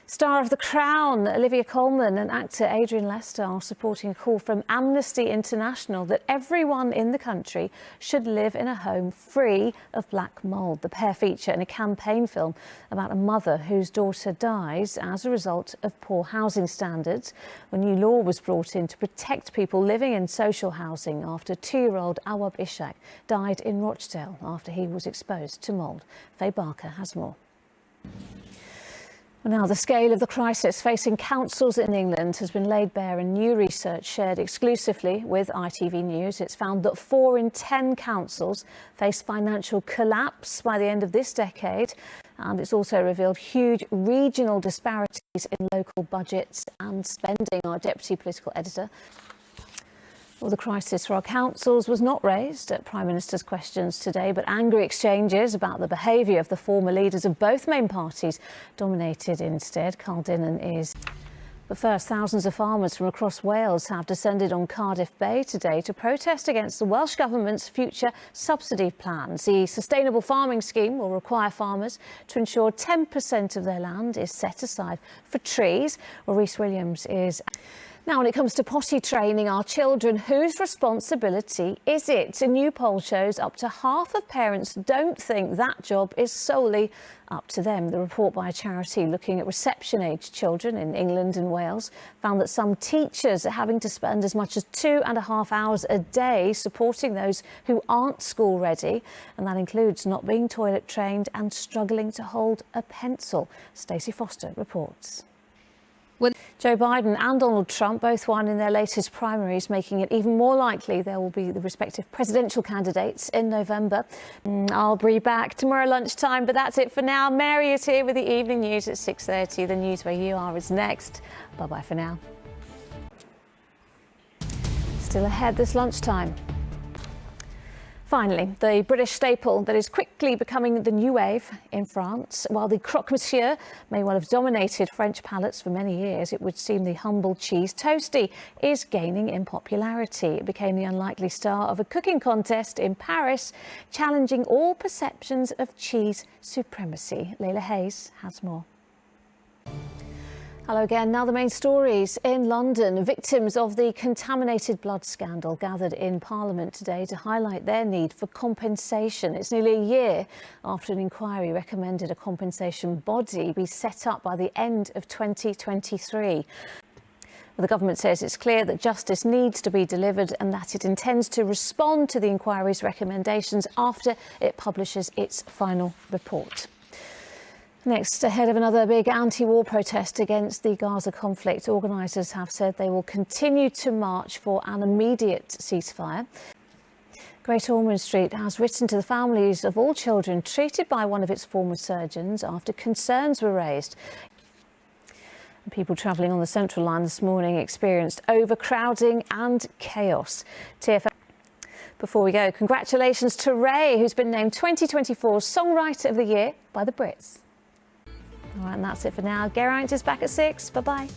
Star of The Crown, Olivia Colman, and actor Adrian Lester are supporting a call from Amnesty International that everyone in the country should live in a home free of black mould. The pair feature in a campaign film about a mother whose daughter dies as a result of poor housing standards. A new law was brought in to protect people living in social housing after 2-year-old Awab Ishaq died in Rochdale after he was exposed to mould. Faye Barker has more. Now, the scale of the crisis facing councils in England has been laid bare in new research shared exclusively with ITV News. It's found that 4 in 10 councils face financial collapse by the end of this decade. And it's also revealed huge regional disparities in local budgets and spending. Our deputy political editor. Well, the crisis for our councils was not raised at Prime Minister's questions today, but angry exchanges about the behaviour of the former leaders of both main parties dominated instead. Carl Dinnan is. But first, thousands of farmers from across Wales have descended on Cardiff Bay today to protest against the Welsh Government's future subsidy plans. The Sustainable Farming Scheme will require farmers to ensure 10% of their land is set aside for trees. Well, Rhys Williams is. Now, when it comes to potty training our children, whose responsibility is it? A new poll shows up to half of parents don't think that job is solely up to them. The report by a charity looking at reception-age children in England and Wales found that some teachers are having to spend as much as 2.5 hours a day supporting those who aren't school ready, and that includes not being toilet trained and struggling to hold a pencil. Stacey Foster reports. Joe Biden and Donald Trump both won in their latest primaries, making it even more likely there will be the respective presidential candidates in November. I'll be back tomorrow lunchtime, but that's it for now. Mary is here with the evening news at 6:30. The news where you are is next. Bye-bye for now. Still ahead this lunchtime. Finally, the British staple that is quickly becoming the new wave in France. While the croque monsieur may well have dominated French palates for many years, it would seem the humble cheese toastie is gaining in popularity. It became the unlikely star of a cooking contest in Paris, challenging all perceptions of cheese supremacy. Layla Hayes has more. Hello again. Now the main stories. In London, victims of the contaminated blood scandal gathered in Parliament today to highlight their need for compensation. It's nearly a year after an inquiry recommended a compensation body be set up by the end of 2023. Well, the government says it's clear that justice needs to be delivered and that it intends to respond to the inquiry's recommendations after it publishes its final report. Next, ahead of another big anti-war protest against the Gaza conflict, organisers have said they will continue to march for an immediate ceasefire. Great Ormond Street has written to the families of all children treated by one of its former surgeons after concerns were raised. People travelling on the Central Line this morning experienced overcrowding and chaos. TFL. Before we go, congratulations to Ray, who's been named 2024 Songwriter of the Year by the Brits. All right, and that's it for now. Geraint is back at 6. Bye-bye.